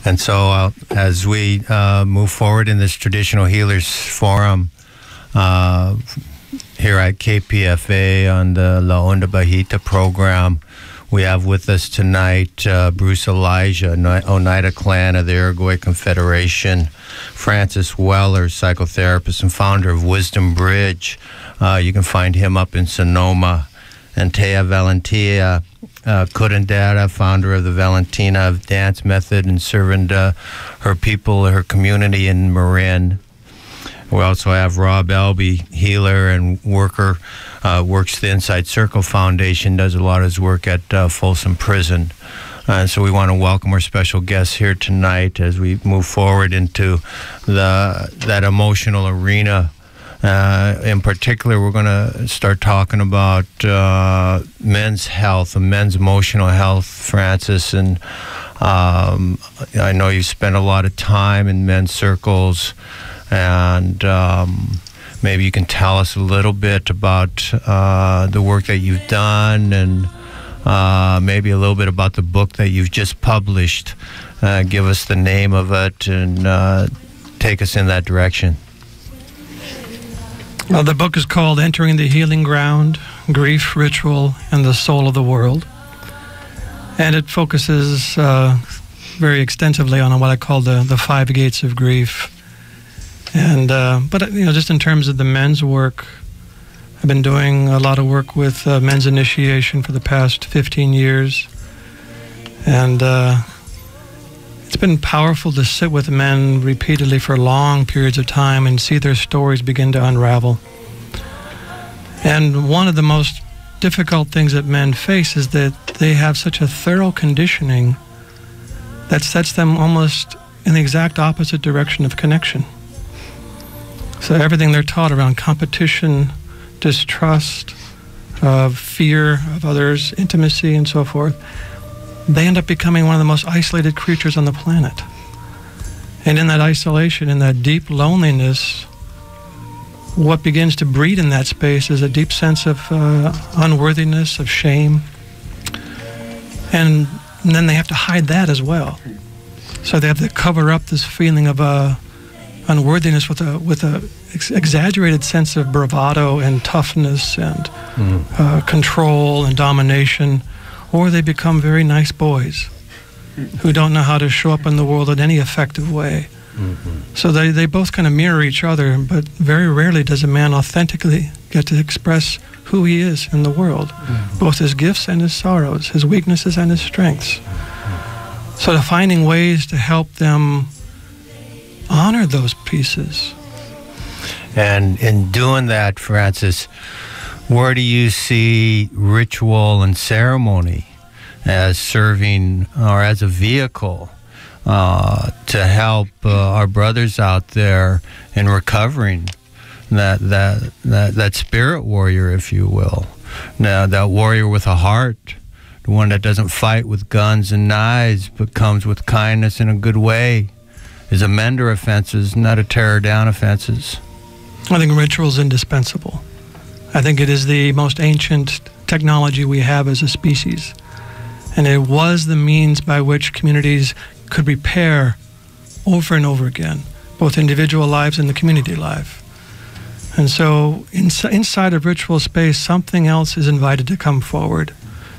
And so as we move forward in this Traditional Healers Forum here at KPFA on the La Onda Bajita program, we have with us tonight Bruce Elijah, Oneida Clan of the Iroquois Confederation, Francis Weller, psychotherapist and founder of Wisdom Bridge. You can find him up in Sonoma. And Teya Valentina Chavez, founder of the Valentina Dance Method and serving her people, her community in Marin. We also have Rob Allbee, healer and worker, works the Inside Circle Foundation, does a lot of his work at Folsom Prison. So we want to welcome our special guests here tonight as we move forward into that emotional arena. In particular, we're going to start talking about men's health and men's emotional health, Francis. And I know you spent a lot of time in men's circles, and maybe you can tell us a little bit about the work that you've done, and maybe a little bit about the book that you've just published. Give us the name of it and take us in that direction. Well, the book is called Entering the Healing Ground, Grief, Ritual, and the Soul of the World. And it focuses very extensively on what I call the 5 gates of grief. And but just in terms of the men's work, I've been doing a lot of work with men's initiation for the past 15 years. And it's been powerful to sit with men repeatedly for long periods of time and see their stories begin to unravel. And one of the most difficult things that men face is that they have such a thorough conditioning that sets them almost in the exact opposite direction of connection. So everything they're taught around competition, distrust, fear of others, intimacy, and so forth, they end up becoming one of the most isolated creatures on the planet. And in that isolation, in that deep loneliness, what begins to breed in that space is a deep sense of unworthiness, of shame. And then they have to hide that as well. So they have to cover up this feeling of unworthiness with a exaggerated sense of bravado and toughness and control and domination. Or they become very nice boys who don't know how to show up in the world in any effective way. So they both kind of mirror each other, but very rarely does a man authentically get to express who he is in the world, both his gifts and his sorrows, his weaknesses and his strengths. So to finding ways to help them honor those pieces. And in doing that, Francis, where do you see ritual and ceremony as serving or as a vehicle to help our brothers out there in recovering that spirit warrior, if you will? Now, that warrior with a heart, the one that doesn't fight with guns and knives, but comes with kindness in a good way, is a mender of fences, not a tearer down of fences. I think ritual is indispensable. I think it is the most ancient technology we have as a species. And it was the means by which communities could repair over and over again, both individual lives and the community life. And so inside of ritual space, something else is invited to come forward.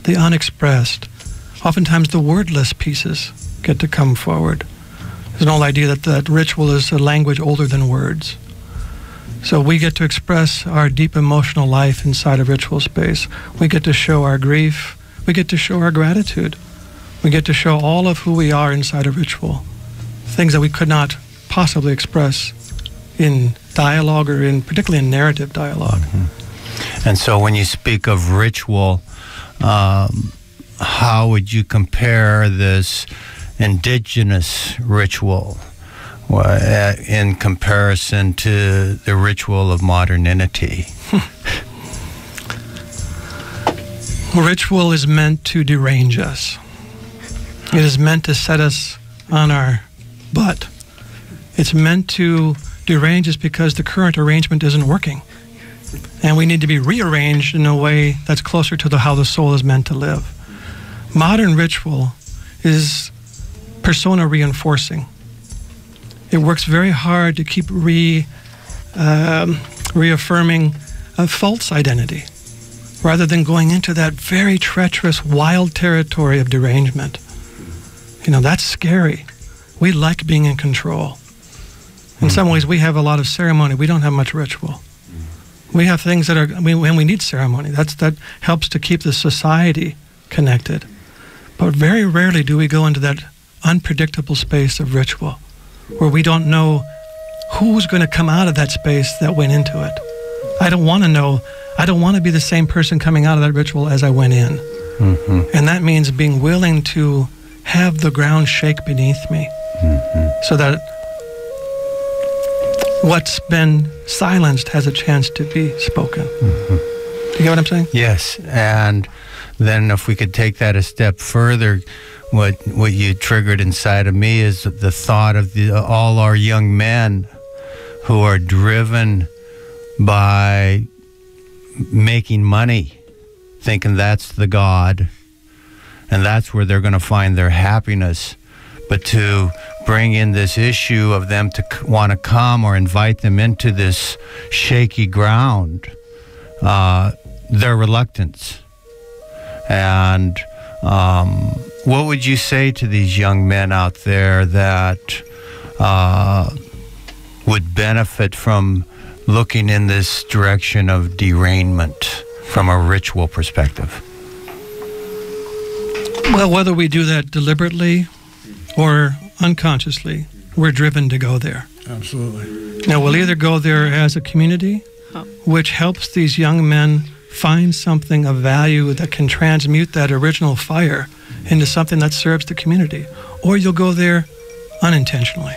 The unexpressed, oftentimes the wordless pieces get to come forward. There's an old idea that ritual is a language older than words. So we get to express our deep emotional life inside of ritual space. We get to show our grief. We get to show our gratitude. We get to show all of who we are inside of ritual. Things that we could not possibly express in dialogue or particularly in narrative dialogue. And so when you speak of ritual, how would you compare this indigenous ritual in comparison to the ritual of modernity? Ritual is meant to derange us. It is meant to set us on our butt. It's meant to derange us because the current arrangement isn't working. And we need to be rearranged in a way that's closer to how the soul is meant to live. Modern ritual is persona reinforcing. It works very hard to keep reaffirming a false identity, rather than going into that very treacherous, wild territory of derangement. That's scary. We like being in control. In some ways, we have a lot of ceremony. We don't have much ritual. We have things that are, when we need ceremony. That helps to keep the society connected. But very rarely do we go into that unpredictable space of ritual, where we don't know who's going to come out of that space that went into it. I don't want to know. I don't want to be the same person coming out of that ritual as I went in. And that means being willing to have the ground shake beneath me, so that what's been silenced has a chance to be spoken. Do you get what I'm saying? Yes. And then if we could take that a step further, what you triggered inside of me is the thought of all our young men who are driven by making money, thinking that's the God, and that's where they're going to find their happiness. But to bring in this issue of them to want to come or invite them into this shaky ground, their reluctance. And what would you say to these young men out there that would benefit from looking in this direction of derangement from a ritual perspective? Well, whether we do that deliberately or unconsciously, we're driven to go there. Absolutely. Now, we'll either go there as a community, which helps these young men find something of value that can transmute that original fire into something that serves the community, or you'll go there unintentionally,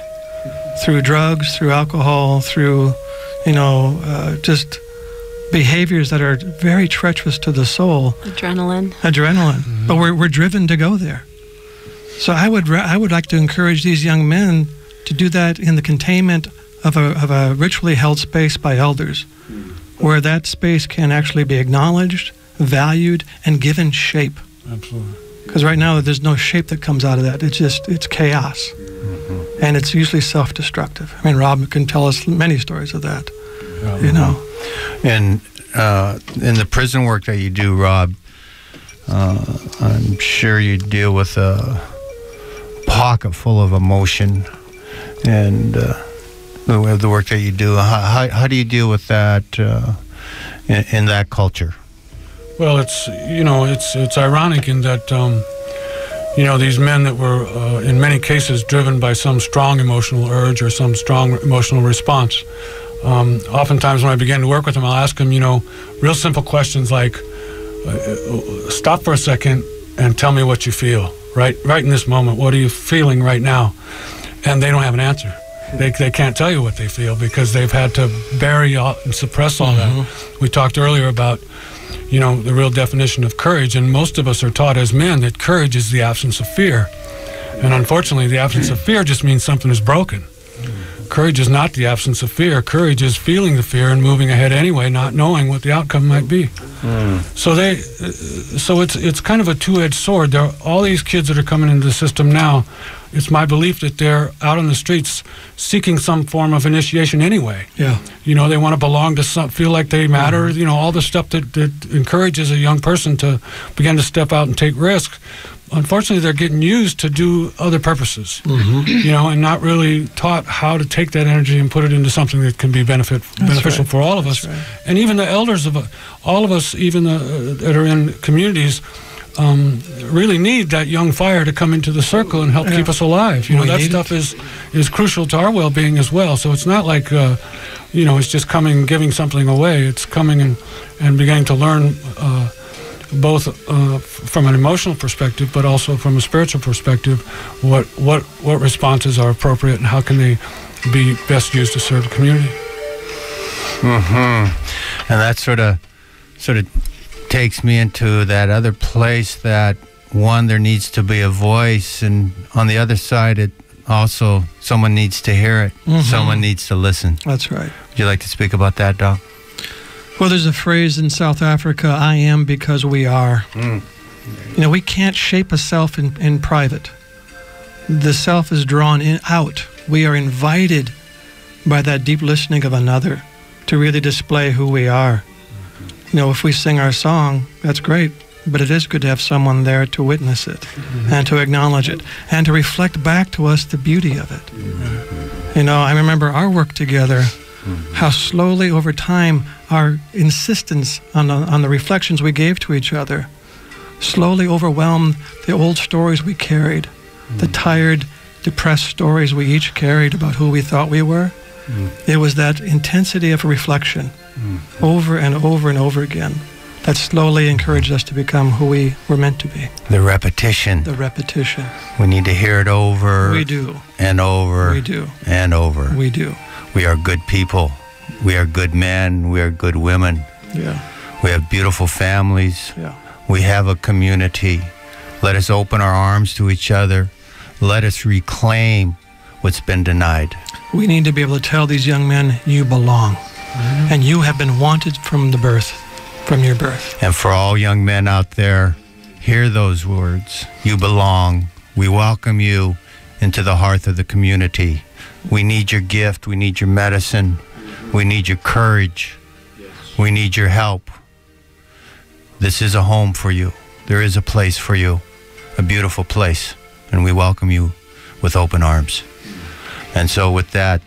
through drugs, through alcohol, through, just behaviors that are very treacherous to the soul. Adrenaline. But we're driven to go there. So I would like to encourage these young men to do that in the containment of a ritually held space by elders, where that space can actually be acknowledged, valued, and given shape. Absolutely. Because right now there's no shape that comes out of that. It's chaos. And it's usually self-destructive. I mean, Rob can tell us many stories of that. And in the prison work that you do, Rob, I'm sure you deal with a pocket full of emotion, and the work that you do. How do you deal with that in that culture? Well, it's ironic in that these men that were in many cases driven by some strong emotional urge or some strong emotional response. Oftentimes when I begin to work with them, I'll ask them, real simple questions like, stop for a second and tell me what you feel right in this moment. What are you feeling right now? And they don't have an answer. They can't tell you what they feel because they've had to bury and suppress all that. We talked earlier about the real definition of courage, and most of us are taught as men that courage is the absence of fear. And unfortunately, the absence of fear just means something is broken. Courage is not the absence of fear. Courage is feeling the fear and moving ahead anyway, not knowing what the outcome might be. So it's kind of a two-edged sword. There are all these kids that are coming into the system now. It's my belief that they're out on the streets seeking some form of initiation anyway. Yeah. They want to belong to feel like they matter. All the stuff that encourages a young person to begin to step out and take risks. Unfortunately, they're getting used to do other purposes, and not really taught how to take that energy and put it into something that can be beneficial for all of us. Right. And even the elders of all of us, even that are in communities, really need that young fire to come into the circle and help keep us alive. That stuff is crucial to our well-being as well. So it's not like, it's just coming, giving something away. It's coming and beginning to learn both from an emotional perspective, but also from a spiritual perspective, what responses are appropriate and how can they be best used to serve the community. And that sort of takes me into that other place that, one, there needs to be a voice, and on the other side, it also, someone needs to hear it. Someone needs to listen. That's right. Would you like to speak about that, Doc? Well, there's a phrase in South Africa, I am because we are. We can't shape a self in private. the self is drawn out. We are invited by that deep listening of another to really display who we are. You know, if we sing our song, that's great, but it is good to have someone there to witness it and to acknowledge it and to reflect back to us the beauty of it. You know, I remember our work together, how slowly over time our insistence on the reflections we gave to each other slowly overwhelmed the old stories we carried, the tired, depressed stories we each carried about who we thought we were. It was that intensity of reflection over and over and over again that slowly encouraged us to become who we were meant to be. The repetition. The repetition. We need to hear it over. We do. And over. We do. And over. We do. We are good people. We are good men. We are good women. Yeah. We have beautiful families. Yeah. We have a community. Let us open our arms to each other. Let us reclaim what's been denied. We need to be able to tell these young men, you belong. And you have been wanted from your birth. And for all young men out there, hear those words. You belong. We welcome you into the hearth of the community. We need your gift. We need your medicine. We need your courage. We need your help. This is a home for you. There is a place for you, a beautiful place, and we welcome you with open arms. And so with that,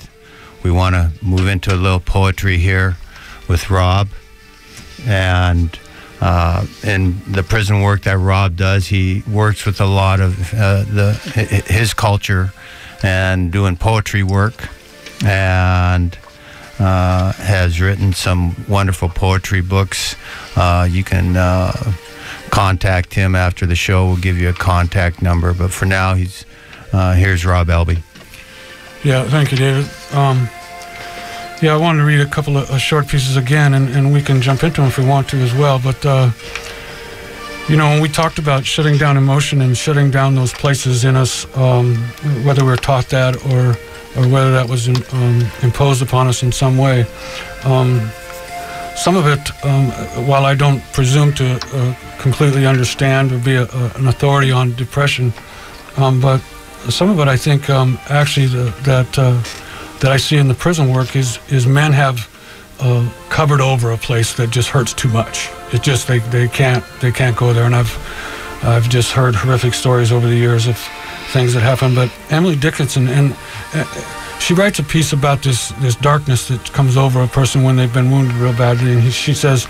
we want to move into a little poetry here with Rob. And in the prison work that Rob does, he works with a lot of his culture and doing poetry work, and has written some wonderful poetry books. You can contact him after the show. We'll give you a contact number. But for now, here's Rob Allbee. Yeah, thank you, David. I wanted to read a couple of short pieces again, and we can jump into them if we want to as well. But, when we talked about shutting down emotion and shutting down those places in us, whether we're taught that or whether that was imposed upon us in some way, some of it, while I don't presume to completely understand or be an authority on depression, but some of it I think actually that I see in the prison work is men have covered over a place that just hurts too much. It just they can't go there, and I've just heard horrific stories over the years of things that happen. But Emily Dickinson, and she writes a piece about this darkness that comes over a person when they've been wounded real badly, and she says,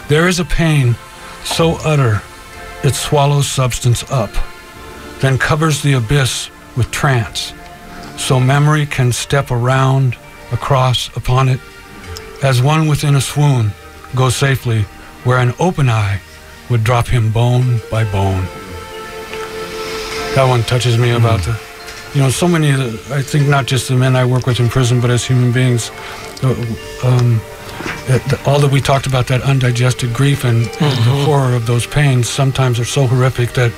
"There is a pain so utter it swallows substance up, then covers the abyss with trance, so memory can step around, across, upon it, as one within a swoon goes safely where an open eye would drop him bone by bone." That one touches me about so many of the, I think not just the men I work with in prison, but as human beings, all that we talked about, that undigested grief and the horror of those pains sometimes are so horrific that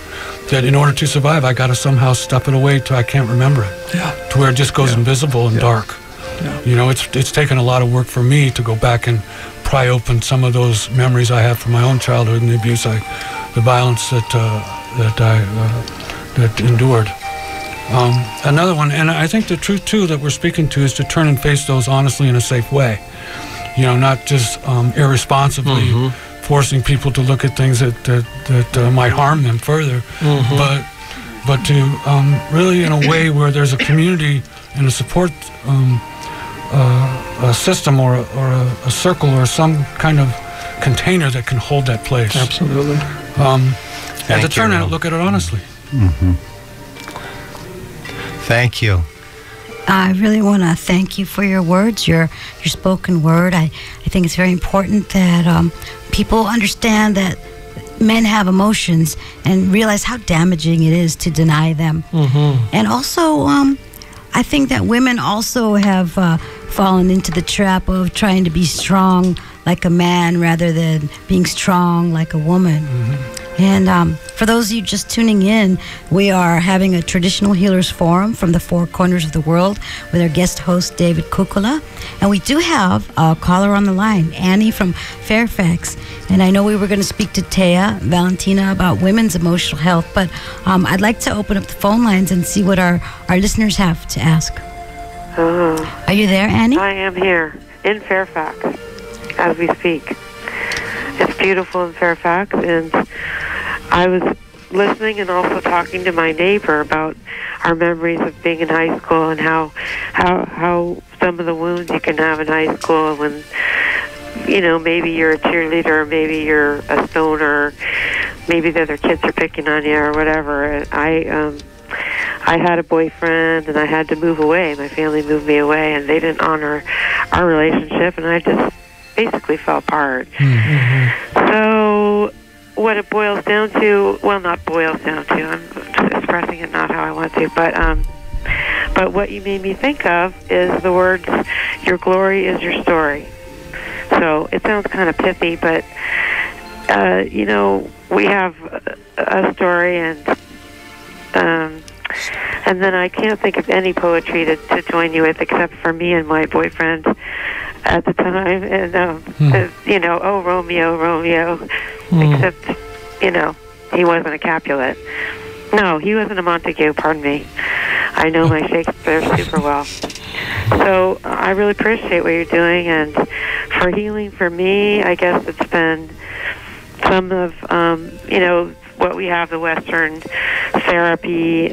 in order to survive, I got to somehow stuff it away till I can't remember it. Yeah. To where it just goes invisible and dark. Yeah. It's taken a lot of work for me to go back and pry open some of those memories I have from my own childhood and the abuse, the violence that endured. Another one, and I think the truth too that we're speaking to is to turn and face those honestly in a safe way. Not just irresponsibly forcing people to look at things that might harm them further, but to really in a way where there's a community and a support a system or a circle or some kind of container that can hold that place. Absolutely. And to turn and look at it honestly. Thank you. I really want to thank you for your words, your spoken word. I think it's very important that people understand that men have emotions and realize how damaging it is to deny them. And also, I think that women also have fallen into the trap of trying to be strong like a man rather than being strong like a woman. And for those of you just tuning in, we are having a Traditional Healers Forum from the four corners of the world with our guest host, David Kukkola. And we do have a caller on the line, Annie from Fairfax. And I know we were going to speak to Teya Valentina about women's emotional health, but I'd like to open up the phone lines and see what our listeners have to ask. Are you there, Annie? I am here in Fairfax as we speak. It's beautiful in Fairfax, and I was listening and also talking to my neighbor about our memories of being in high school and how some of the wounds you can have in high school when, you know, maybe you're a cheerleader, maybe you're a stoner, maybe the other kids are picking on you or whatever. I had a boyfriend and I had to move away. My family moved me away, and they didn't honor our relationship, and I just basically fell apart. So what it boils down to, well, not boils down to, I'm just expressing it not how I want to, but what you made me think of is the words, your glory is your story. So it sounds kind of pithy, but, you know, we have a story, and then I can't think of any poetry to join you with except for me and my boyfriend at the time, and you know, oh Romeo, Romeo, except, you know, he wasn't a Capulet. No, he wasn't a Montague, pardon me. I know my Shakespeare super well. So I really appreciate what you're doing, and for healing for me, I guess it's been some of, you know, what we have, the Western therapy,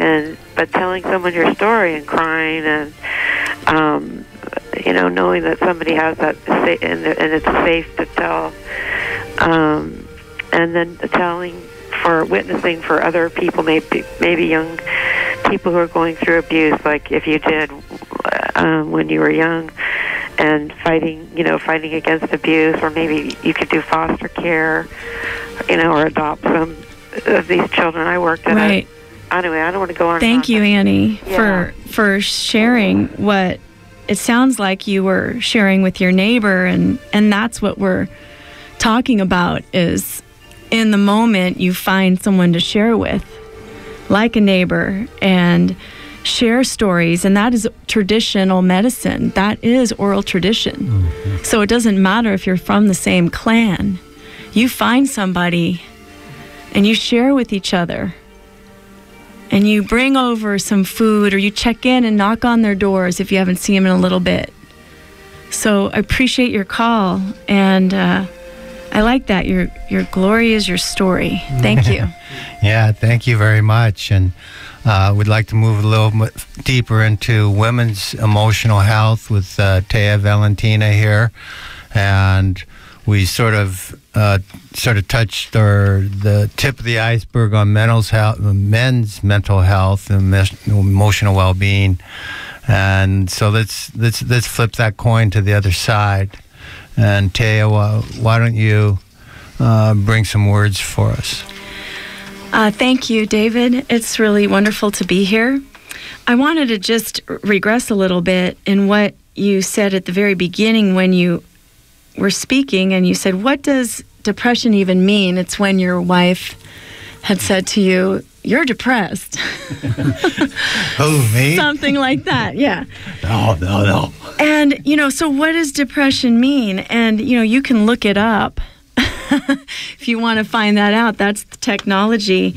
but telling someone your story and crying, and you know, knowing that somebody has that, and it's safe to tell, and then witnessing for other people, maybe young people who are going through abuse, like if you did when you were young, and fighting against abuse, or maybe you could do foster care, you know, or adopt some of these children. I worked at right. Anyway, I don't want to go on. Thank you, Annie, for sharing what it sounds like you were sharing with your neighbor, and that's what we're talking about, is in the moment you find someone to share with, like a neighbor, and share stories, and that is traditional medicine. That is oral tradition. So it doesn't matter if you're from the same clan. You find somebody and you share with each other, and you bring over some food, or you check in and knock on their doors if you haven't seen them in a little bit. So I appreciate your call, and I like that. Your glory is your story. Thank you. Yeah, thank you very much. And we'd like to move a little bit deeper into women's emotional health with Teya Valentina here, and we sort of touched the tip of the iceberg on men's mental health and emotional well-being, and so let's flip that coin to the other side. And Teya, why don't you bring some words for us? Thank you, David. It's really wonderful to be here. I wanted to just regress a little bit in what you said at the very beginning when you were speaking, and you said, what does depression even mean? It's when your wife had said to you, you're depressed. Oh, me? Something like that, yeah. No. And, you know, so what does depression mean? And, you know, you can look it up if you want to find that out. That's the technology.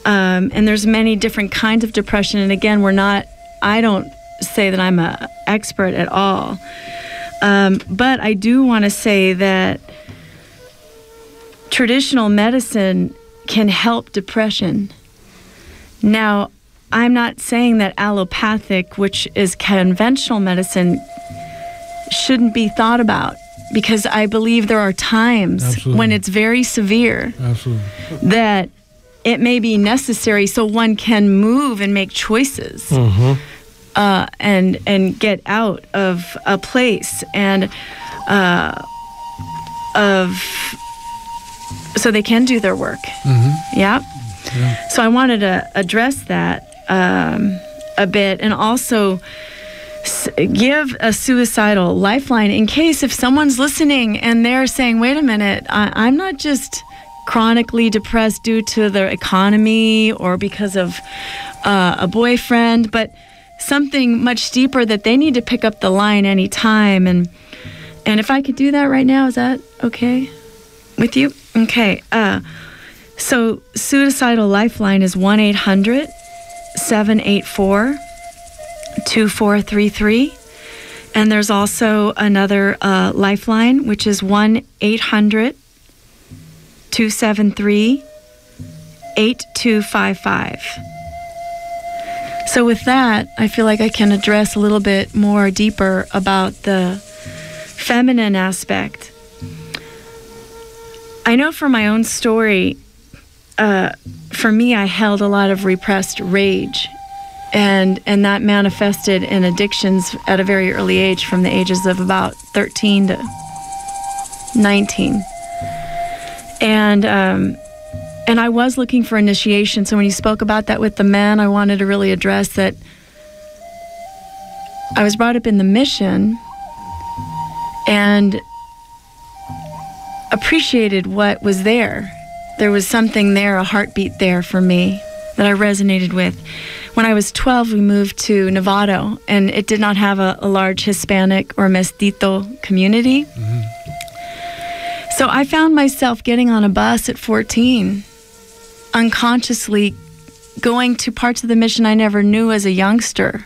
And there's many different kinds of depression. And again, I don't say that I'm an expert at all. But I do want to say that traditional medicine can help depression. Now, I'm not saying that allopathic, which is conventional medicine, shouldn't be thought about, because I believe there are times Absolutely. When it's very severe Absolutely. that it may be necessary so one can move and make choices. And get out of a place and so they can do their work. Yeah. So I wanted to address that a bit, and also give a suicidal lifeline in case if someone's listening and they're saying, wait a minute, I'm not just chronically depressed due to their economy or because of a boyfriend, but something much deeper that they need to pick up the line anytime. And if I could do that right now, is that okay with you? Okay. So Suicidal Lifeline is 1-800-784-2433. And there's also another lifeline, which is 1-800-273-8255. So with that, I feel like I can address a little bit more deeper about the feminine aspect. I know from my own story, for me, I held a lot of repressed rage, and that manifested in addictions at a very early age, from the ages of about 13 to 19. And I was looking for initiation. So when you spoke about that with the men, I wanted to really address that I was brought up in the mission and appreciated what was there. There was something there, a heartbeat there for me that I resonated with. When I was 12, we moved to Novato, and it did not have a large Hispanic or mestizo community. Mm-hmm. So I found myself getting on a bus at 14, unconsciously going to parts of the mission I never knew as a youngster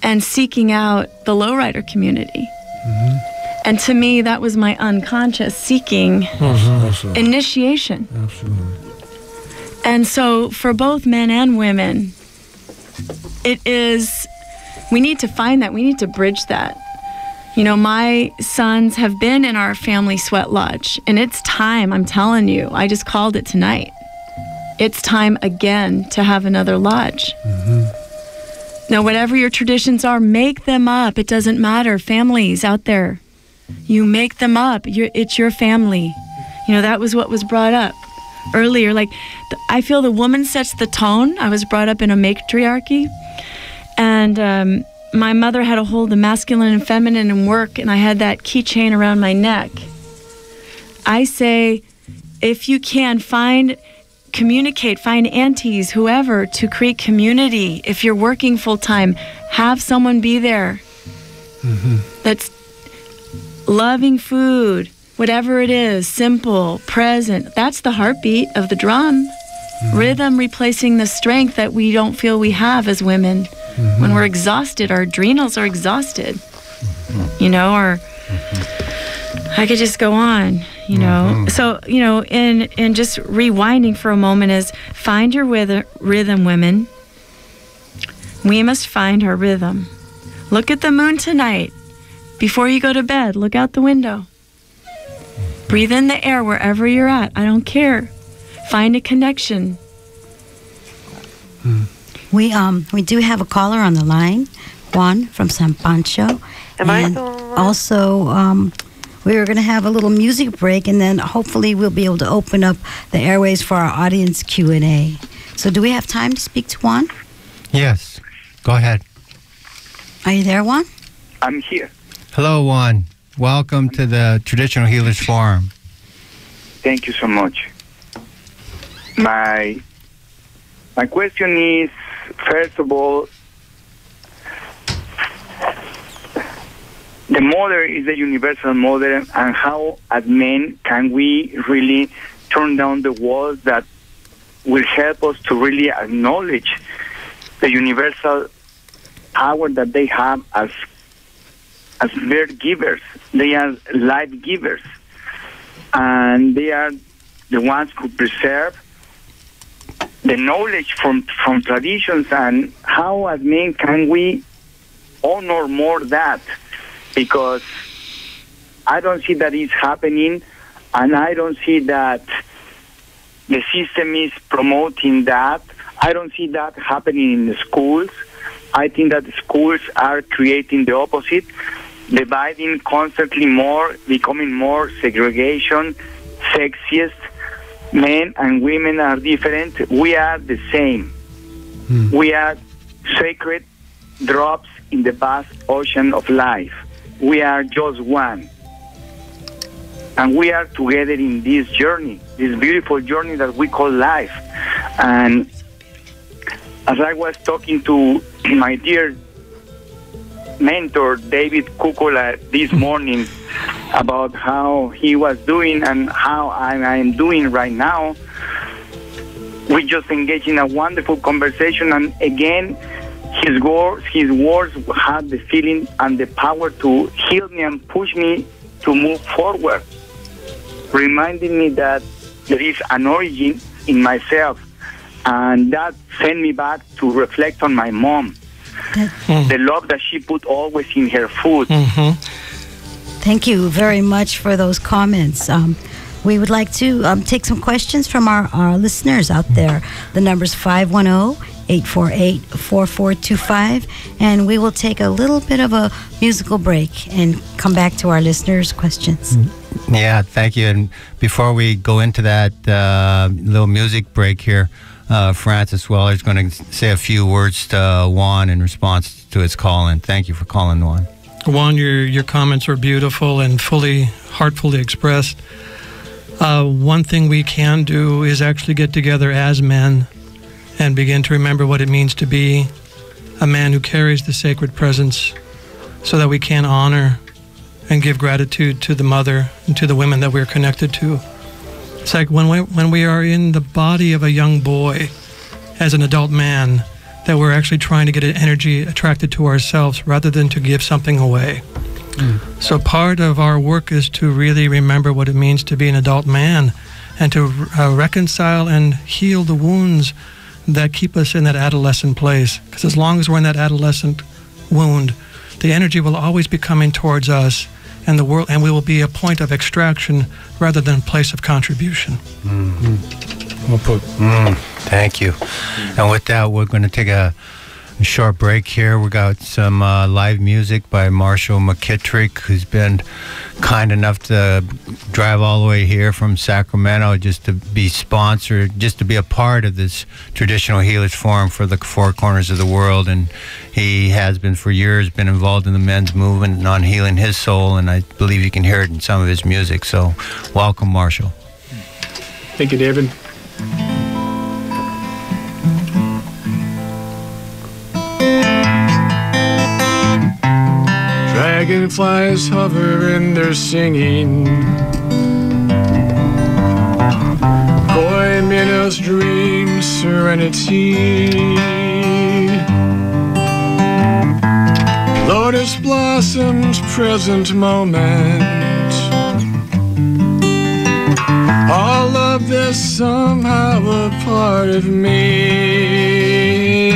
and seeking out the lowrider community. Mm-hmm. And to me, that was my unconscious seeking initiation. Absolutely. And so for both men and women, we need to find that. We need to bridge that. You know, my sons have been in our family sweat lodge, and it's time, I'm telling you. I just called it tonight. It's time again to have another lodge. Mm-hmm. Now, whatever your traditions are, make them up. It doesn't matter. Families out there, you make them up. It's your family. You know, that was what was brought up earlier. Like, I feel the woman sets the tone. I was brought up in a matriarchy, and my mother had a hold of masculine and feminine in work, and I had that keychain around my neck. I say, if you can, communicate, find aunties, whoever, to create community. If you're working full-time, have someone be there. Mm-hmm. That's loving food, whatever it is, simple, present. That's the heartbeat of the drum. Mm-hmm. Rhythm replacing the strength that we don't feel we have as women. Mm-hmm. When we're exhausted, our adrenals are exhausted, you know, or I could just go on, you know. Mm-hmm. So, you know, in just rewinding for a moment is find your rhythm, women. We must find our rhythm. Look at the moon tonight. Before you go to bed, look out the window. Breathe in the air wherever you're at. I don't care. Find a connection. We do have a caller on the line, Juan from San Pancho. And also, we were going to have a little music break, and then hopefully we'll be able to open up the airways for our audience Q&A. So do we have time to speak to Juan? Yes. Go ahead. Are you there, Juan? I'm here. Hello, Juan. Welcome to the Traditional Healers Forum. Thank you so much. My question is, first of all, the mother is the universal mother, and how, as men, can we really turn down the walls that will help us to really acknowledge the universal power that they have as birth givers. They are life givers, and they are the ones who preserve the knowledge from traditions. And how, as men, can we honor more that? Because I don't see that it's happening, and I don't see that the system is promoting that. I don't see that happening in the schools. I think that the schools are creating the opposite, dividing constantly more, becoming more segregation, sexiest. Men and women are different. We are the same. We are sacred drops in the vast ocean of life. We are just one. and we are together in this journey, this beautiful journey that we call life. And as I was talking to my dear mentor, David Kukkola, this morning about how he was doing and how I am doing right now, we just engaged in a wonderful conversation. And again, his words had the feeling and the power to heal me and push me to move forward, reminding me that there is an origin in myself. And that sent me back to reflect on my mom, the love that she put always in her food. Thank you very much for those comments. We would like to take some questions from our listeners out there. The number's 510-848-4425, and we will take a little bit of a musical break and come back to our listeners' questions. Yeah, thank you. And before we go into that little music break here, Francis Weller is going to say a few words to Juan in response to his call-in. Thank you for calling, Juan. Juan, your comments were beautiful and heartfully expressed. One thing we can do is actually get together as men and begin to remember what it means to be a man who carries the sacred presence, so that we can honor and give gratitude to the mother and to the women that we're connected to. It's like when we are in the body of a young boy as an adult man, that we're actually trying to get an energy attracted to ourselves rather than to give something away. So part of our work is to really remember what it means to be an adult man, and to reconcile and heal the wounds that keep us in that adolescent place. Because as long as we're in that adolescent wound, the energy will always be coming towards us, and the world, and we will be a point of extraction rather than a place of contribution. Well put. Thank you. And with that, we're going to take a short break here. We got some live music by Marshall McKittrick, who's been kind enough to drive all the way here from Sacramento just to be sponsored, just to be a part of this traditional healers forum for the four corners of the world. And he has been for years been involved in the men's movement on healing his soul, and I believe you can hear it in some of his music. So welcome, Marshall. Thank you, David. Dragonflies hover and they're singing. Boy, minnows dream serenity. Lotus blossoms present moment. All of this somehow a part of me.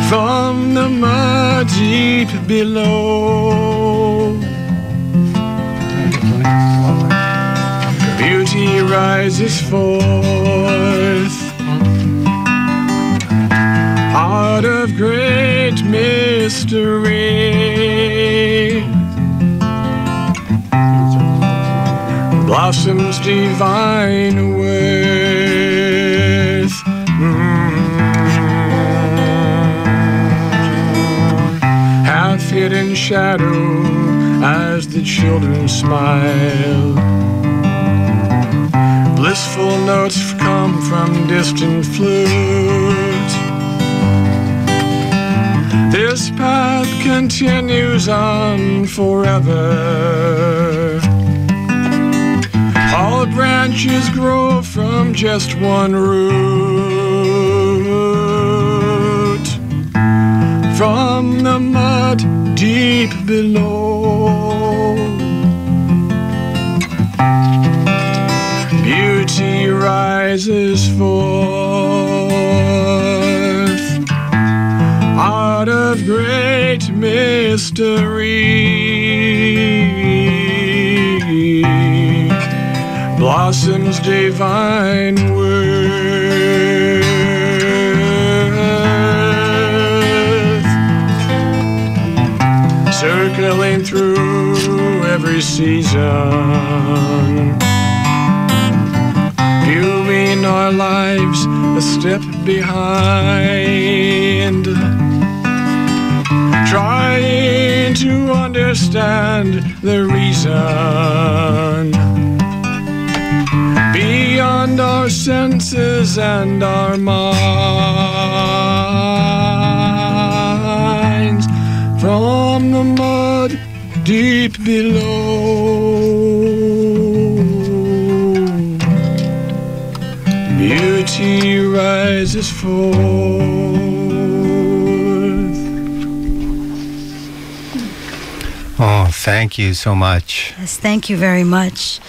From the mud deep below, beauty rises forth out of great mystery. Blossoms divine worth. Hidden shadow as the children smile. Blissful notes come from distant flute. This path continues on forever. All branches grow from just one root. From the mud deep below, beauty rises forth out of great mystery. Blossoms divine worth. Circling through every season, viewing our lives a step behind, trying to to understand the reason beyond our senses and our minds, from the mud deep below. Beauty rises forth. Oh, thank you so much. Yes, thank you very much.